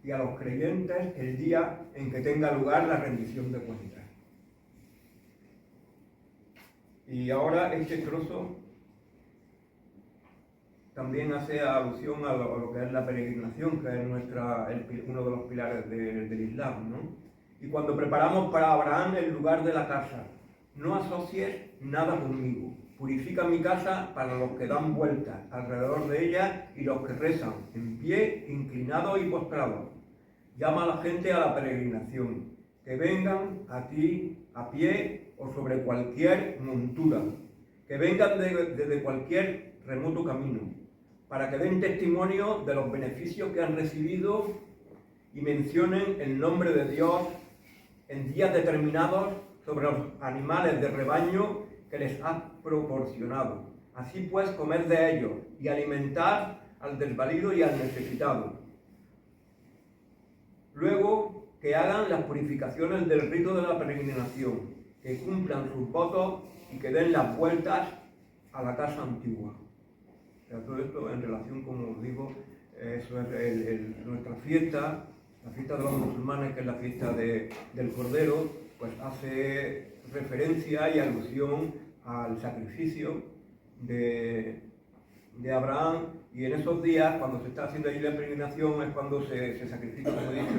y a los creyentes el día en que tenga lugar la rendición de cuentas. Y ahora este trozo también hace alusión a lo que es la peregrinación, que es uno de los pilares del Islam, ¿no? Y cuando preparamos para Abraham el lugar de la casa, no asocies nada conmigo. Purifica mi casa para los que dan vueltas alrededor de ella y los que rezan, en pie, inclinados y postrados. Llama a la gente a la peregrinación, que vengan a ti a pie o sobre cualquier montura, que vengan desde cualquier remoto camino, para que den testimonio de los beneficios que han recibido y mencionen el nombre de Dios en días determinados sobre los animales de rebaño que les ha proporcionado. Así pues, comed de ellos y alimentad al desvalido y al necesitado. Luego, que hagan las purificaciones del rito de la peregrinación, que cumplan sus votos y que den las vueltas a la casa antigua. O sea, todo esto en relación, como os digo, eso es nuestra fiesta, la fiesta de los musulmanes, que es la fiesta del Cordero, pues hace referencia y alusión al sacrificio de Abraham, y en esos días, cuando se está haciendo allí la peregrinación, es cuando se sacrifican, como he dicho,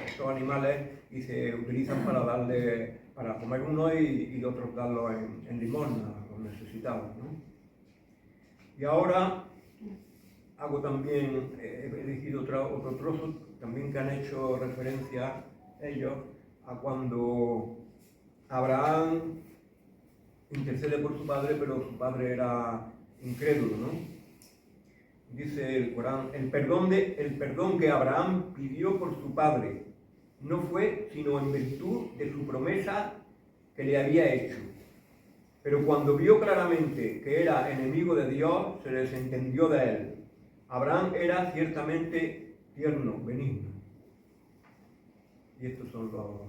estos animales, y se utilizan para comer uno y otros darlos en limosna a los necesitados, ¿no? Y ahora hago también, he elegido otro trozo también que han hecho referencia ellos a cuando Abraham intercede por su padre, pero su padre era incrédulo, ¿no? Dice el Corán, el perdón que Abraham pidió por su padre no fue sino en virtud de su promesa que le había hecho. Pero cuando vio claramente que era enemigo de Dios, se desentendió de él. Abraham era ciertamente tierno, benigno. Y estos son los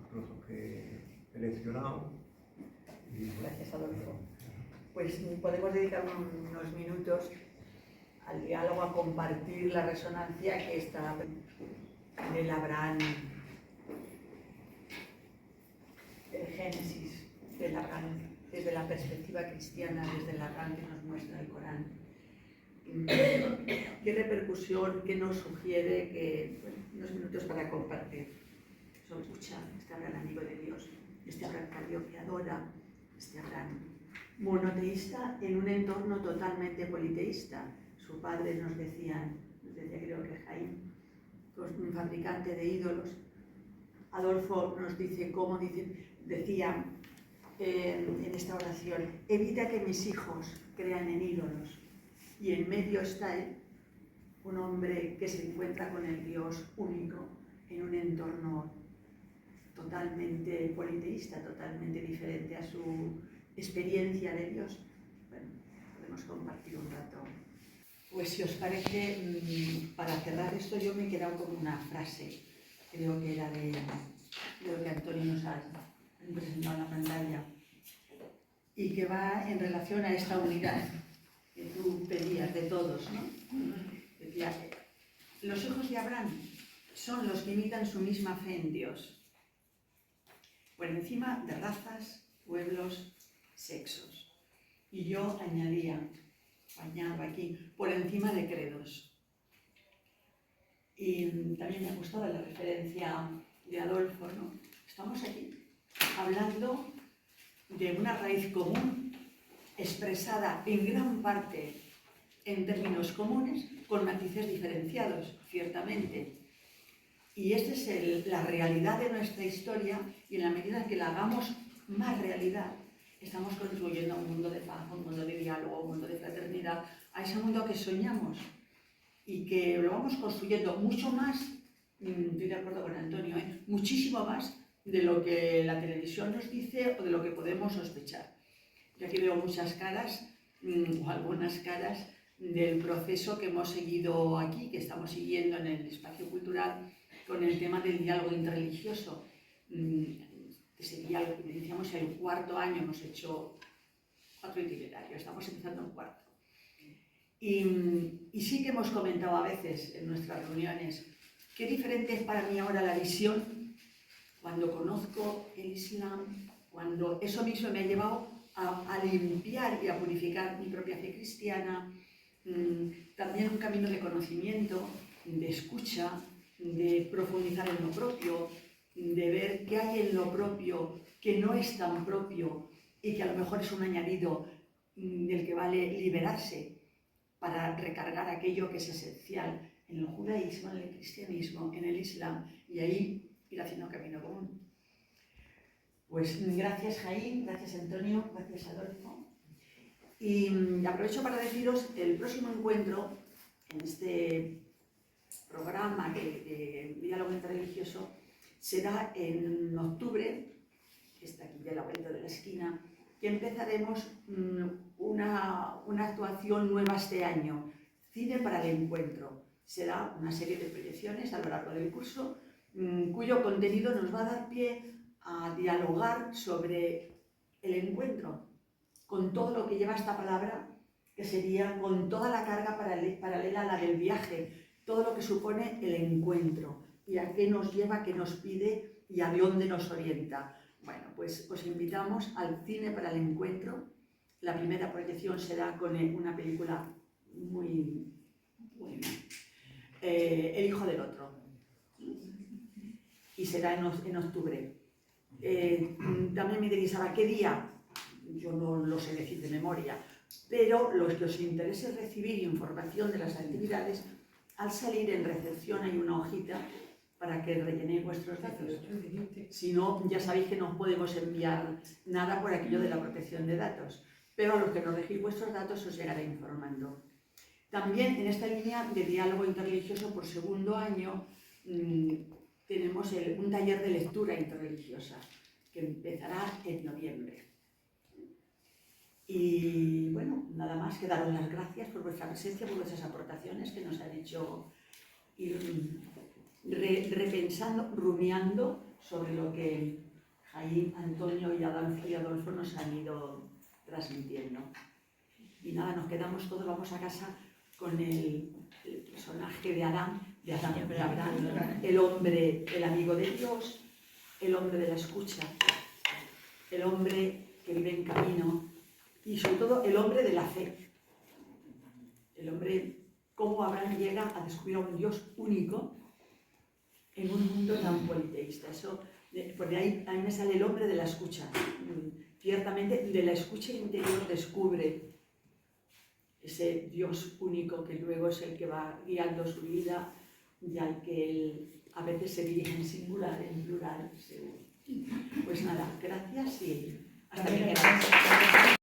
trozos que he seleccionado. Gracias, Adolfo. Pues podemos dedicar unos minutos al diálogo, a compartir la resonancia que está del Abraham, el Génesis del Abraham, desde la perspectiva cristiana, desde el Abraham que nos muestra el Corán. ¿Qué repercusión, qué nos sugiere? Unos minutos para compartir. Escucha, este Abraham amigo de Dios, este Abraham que adora, este Abraham monoteísta en un entorno totalmente politeísta. Su padre nos decía creo que Jaime, un fabricante de ídolos. Adolfo nos dice cómo decía en esta oración, evita que mis hijos crean en ídolos. Y en medio está él, un hombre que se encuentra con el Dios único en un entorno totalmente politeísta, totalmente diferente a su experiencia de Dios. Bueno, podemos compartir un rato. Pues si os parece, para cerrar esto yo me he quedado con una frase creo que era de lo que Antonio nos ha presentado en la pantalla, y que va en relación a esta unidad que tú pedías de todos, ¿no? Decía, los hijos de Abraham son los que imitan su misma fe en Dios, por encima de razas, pueblos, sexos. Y yo añado aquí, por encima de credos. Y también me ha gustado la referencia de Adolfo, ¿no? Estamos aquí hablando de una raíz común expresada en gran parte en términos comunes, con matices diferenciados, ciertamente. Y esta es la realidad de nuestra historia, y en la medida en que la hagamos más realidad, estamos construyendo un mundo de paz, un mundo de diálogo, un mundo de fraternidad, a ese mundo que soñamos, y que lo vamos construyendo mucho más, estoy de acuerdo con Antonio, muchísimo más de lo que la televisión nos dice o de lo que podemos sospechar. Yo aquí veo muchas caras, o algunas caras, del proceso que hemos seguido aquí, que estamos siguiendo en el espacio cultural, con el tema del diálogo interreligioso. Sería, decíamos, el cuarto año, hemos hecho 4 itinerarios, estamos empezando un cuarto. Y sí que hemos comentado a veces en nuestras reuniones qué diferente es para mí ahora la visión cuando conozco el Islam, cuando eso mismo me ha llevado a limpiar y a purificar mi propia fe cristiana, también un camino de conocimiento, de escucha, de profundizar en lo propio, de ver qué hay en lo propio que no es tan propio y que a lo mejor es un añadido del que vale liberarse para recargar aquello que es esencial en el judaísmo, en el cristianismo, en el islam, y ahí ir haciendo camino común. Pues gracias Jaime, gracias Antonio, gracias Adolfo. Y aprovecho para deciros, el próximo encuentro en este programa de diálogo interreligioso será en octubre, que está aquí a la vuelta de la esquina, que empezaremos una actuación nueva este año, Cine para el Encuentro. Será una serie de proyecciones a lo largo del curso, cuyo contenido nos va a dar pie a dialogar sobre el encuentro, con todo lo que lleva esta palabra, que sería con toda la carga paralela a la del viaje, todo lo que supone el encuentro, y a qué nos lleva, qué nos pide y a dónde nos orienta. Bueno, pues os invitamos al Cine para el Encuentro. La primera proyección será con una película muy buena, El hijo del otro, y será en octubre. También me diréis, ¿a qué día? Yo no lo sé decir de memoria, pero los que os interese recibir información de las actividades, al salir en recepción hay una hojita para que rellenéis vuestros datos. Si no, ya sabéis que no podemos enviar nada por aquello de la protección de datos, pero a los que nos dejéis vuestros datos os llegará informando. También en esta línea de diálogo interreligioso por segundo año tenemos un taller de lectura interreligiosa que empezará en noviembre. Y bueno, nada más que daros las gracias por vuestra presencia, por vuestras aportaciones que nos han hecho ir repensando, rumiando sobre lo que Jaime, Antonio y Adolfo nos han ido transmitiendo. Y nada, nos quedamos todos, vamos a casa con el personaje de Abraham, el hombre, el amigo de Dios, el hombre de la escucha, el hombre que vive en camino y sobre todo el hombre de la fe. El hombre, cómo Abraham llega a descubrir a un Dios único en un mundo tan politeísta. Eso, porque ahí me sale el hombre de la escucha. Ciertamente, de la escucha interior descubre ese Dios único que luego es el que va guiando su vida y al que él a veces se dirige en singular, en plural. Pues nada, gracias y hasta que queráis.